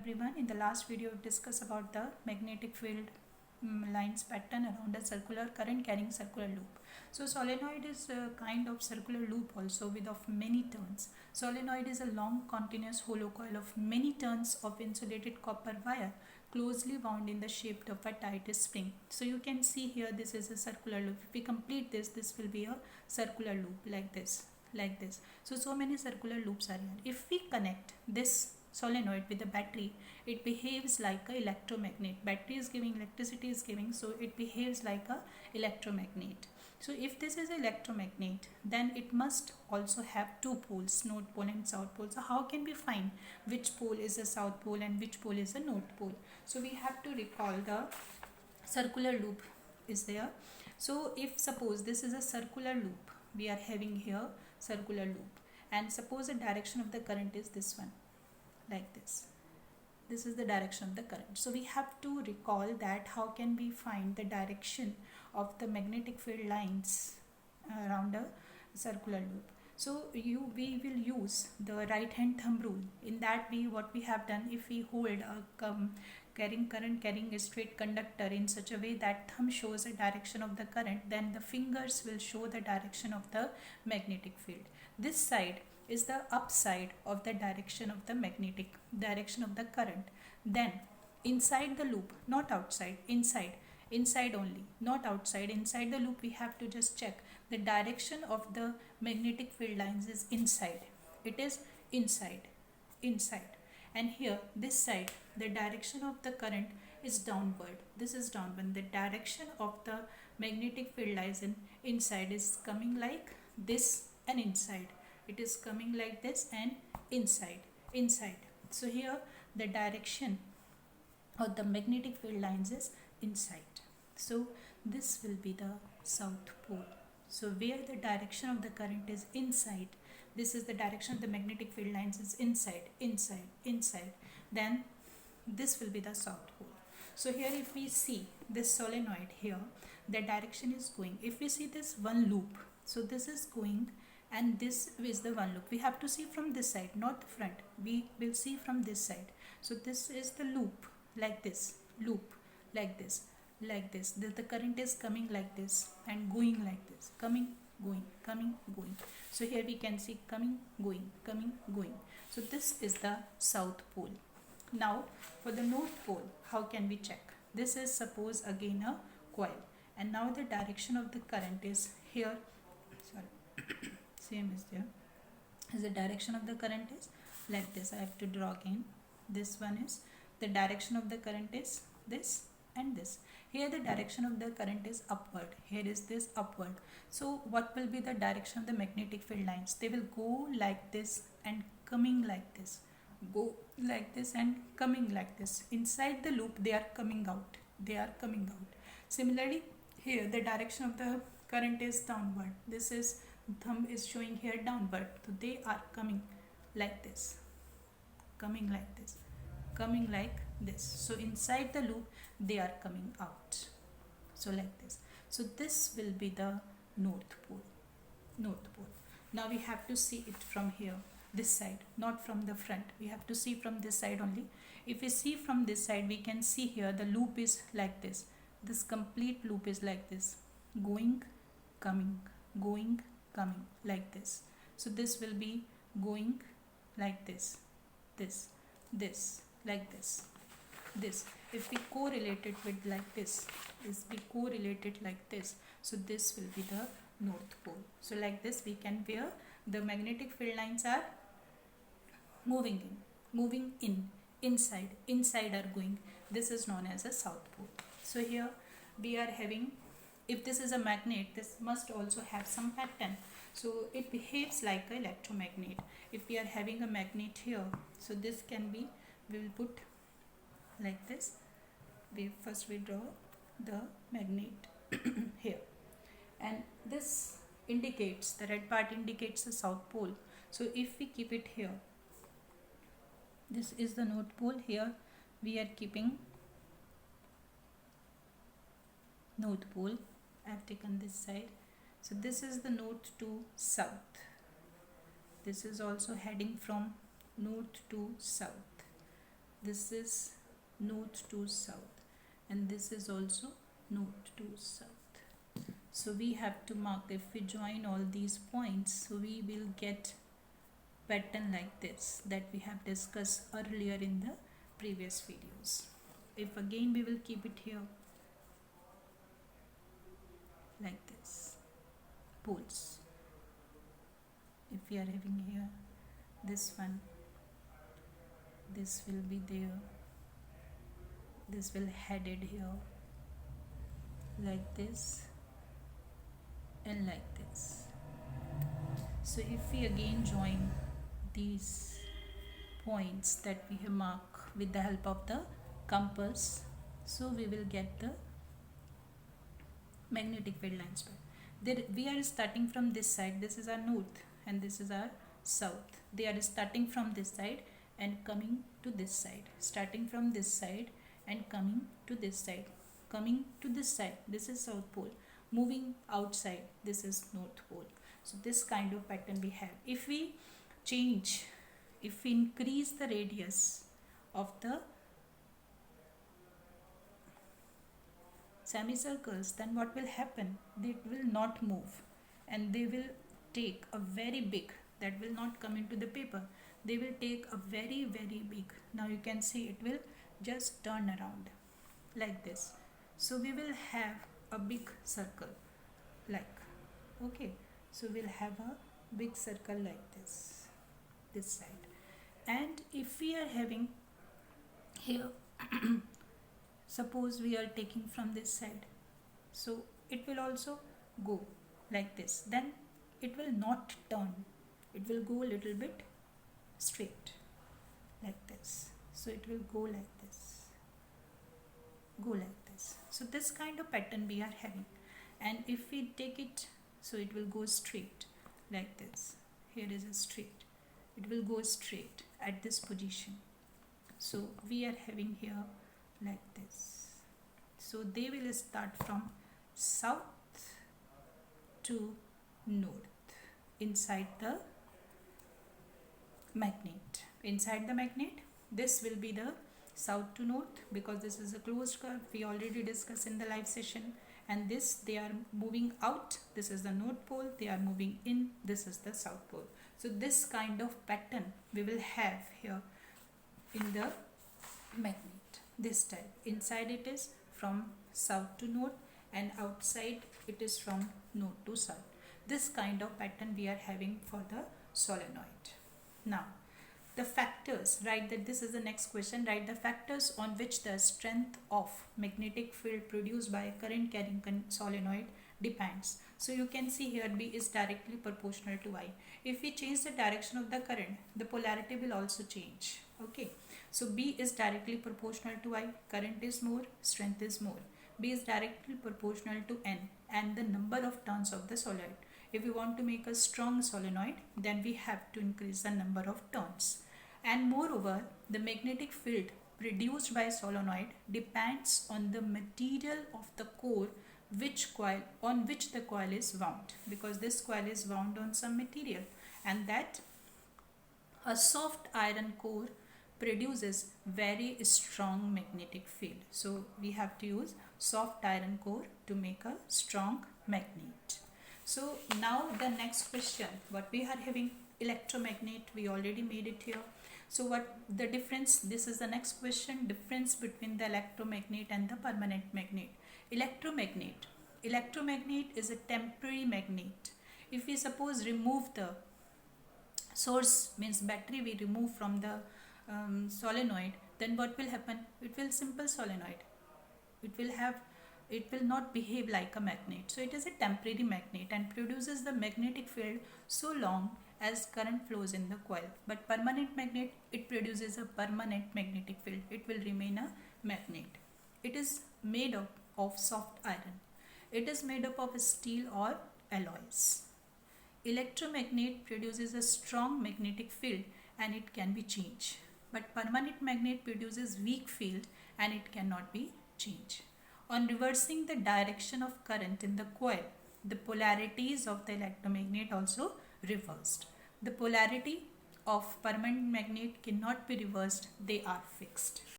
everyone. In the last video we discussed about the magnetic field lines pattern around a circular current carrying circular loop. So solenoid is a kind of circular loop also with of many turns. Solenoid is a long continuous hollow coil of many turns of insulated copper wire closely wound in the shape of a tight spring. So you can see here this is a circular loop. If we complete this will be a circular loop like this. So many circular loops are here. If we connect this solenoid with the battery, it behaves like a electromagnet. Battery is giving electricity, is giving, so it behaves like a electromagnet. So if this is electromagnet, then it must also have two poles, north pole and south pole. So how can we find which pole is a south pole and which pole is a north pole? So we have to recall the circular loop is there. So if suppose this is a circular loop, we are having here circular loop, and suppose the direction of the current is this one, like this is the direction of the current. So we have to recall that how can we find the direction of the magnetic field lines around a circular loop. So we will use the right hand thumb rule. In that what we have done, if we hold a current carrying a straight conductor in such a way that thumb shows the direction of the current, then the fingers will show the direction of the magnetic field. This side is the upside of the direction of the magnetic direction of the current. Then inside the loop, not outside, inside only, not outside, inside the loop we have to just check the direction of the magnetic field lines is inside. It is inside. And here this side, the direction of the current is downward. This is downward. The direction of the magnetic field lines in inside is coming like this and inside. It is coming like this and inside. So here the direction of the magnetic field lines is inside. So this will be the south pole. So where the direction of the current is inside, this is the direction of the magnetic field lines is inside, then this will be the south pole. So here if we see this solenoid here, the direction is going, if we see this one loop, so this is going and this is the one loop. We have to see from this side, not the front. We will see from this side. So this is the loop, like this, loop like this. The current is coming like this and going like this, coming, going. So here we can see coming, going. So this is the south pole. Now for the north pole, how can we check? This is suppose again a coil, and now the direction of the current is here. Same is there. As the direction of the current is like this. I have to draw again. This one is the direction of the current is this and this. Here the direction of the current is upward. Here is this upward. So what will be the direction of the magnetic field lines? They will go like this and coming like this. Go like this and coming like this. Inside the loop they are coming out. Similarly here the direction of the current is downward. This is thumb is showing here downward. So they are coming like this. Coming like this. So inside the loop they are coming out. So like this. So this will be the north pole. Now we have to see it from here, this side, not from the front. We have to see from this side only. If we see from this side, we can see here the loop is like this. This complete loop is like this, going, coming, like this. So this will be going like this, like this. If we correlate it with like this, so this will be the north pole. So like this we can, where the magnetic field lines are moving in, inside are going. This is known as a south pole. So here we are having, if this is a magnet, this must also have some pattern. So it behaves like an electromagnet. If we are having a magnet here, so this can be, we will put like this. We draw the magnet here, and this indicates, the red part indicates the south pole. So if we keep it here, this is the north pole. Here we are keeping north pole. I have taken this side. So this is the north to south. This is also heading from north to south. This is north to south, and this is also north to south. So we have to mark, if we join all these points, so we will get pattern like this that we have discussed earlier in the previous videos. If again we will keep it here like this, poles. If we are having here this one, this will be there, this will headed here like this and like this. So if we again join these points that we have marked with the help of the compass, so we will get the magnetic field lines. There we are starting from this side, this is our north and this is our south. They are starting from this side and coming to this side, starting from this side and coming to this side, coming to this side, this is south pole, moving outside, this is north pole. So this kind of pattern we have. If we change, if we increase the radius of the semicircles, then what will happen? They will not move and they will take a very big, that will not come into the paper, they will take a very big, now you can see it will just turn around like this. So we will have a big circle like, okay, so we'll have a big circle like this side. And if we are having here suppose we are taking from this side, so it will also go like this, then it will not turn, it will go a little bit straight like this. So it will go like this, go like this. So this kind of pattern we are having. And if we take it, so it will go straight like this, here is a straight, it will go straight at this position. So we are having here like this. So they will start from south to north inside the magnet. Inside the magnet, this will be the south to north because this is a closed curve, we already discussed in the live session. And this, they are moving out, this is the north pole, they are moving in, this is the south pole. So this kind of pattern we will have here in the magnet, this type. Inside it is from south to north and outside it is from north to south. This kind of pattern we are having for the solenoid. Now the factors, right, that this is the next question, right, the factors on which the strength of magnetic field produced by a current carrying solenoid depends. So you can see here B is directly proportional to I. If we change the direction of the current, the polarity will also change. Okay, so B is directly proportional to I, current is more, strength is more. B is directly proportional to N and the number of turns of the solenoid. If we want to make a strong solenoid, then we have to increase the number of turns. And moreover, the magnetic field produced by solenoid depends on the material of the core on which the coil is wound, because this coil is wound on some material, and that a soft iron core produces very strong magnetic field. So we have to use soft iron core to make a strong magnet. So now the next question, what we are having, electromagnet, we already made it here. So what the difference, this is the next question, difference between the electromagnet and the permanent magnet. Electromagnet is a temporary magnet. If we suppose remove the source, means battery, we remove from the solenoid, then what will happen? It will simple solenoid, it will not behave like a magnet. So it is a temporary magnet and produces the magnetic field so long as current flows in the coil. But permanent magnet, it produces a permanent magnetic field, it will remain a magnet. It is made up of soft iron, it is made up of steel or alloys. Electromagnet produces a strong magnetic field and it can be changed, but permanent magnet produces weak field and it cannot be changed. On reversing the direction of current in the coil, the polarities of the electromagnet also reversed. The polarity of permanent magnet cannot be reversed, they are fixed.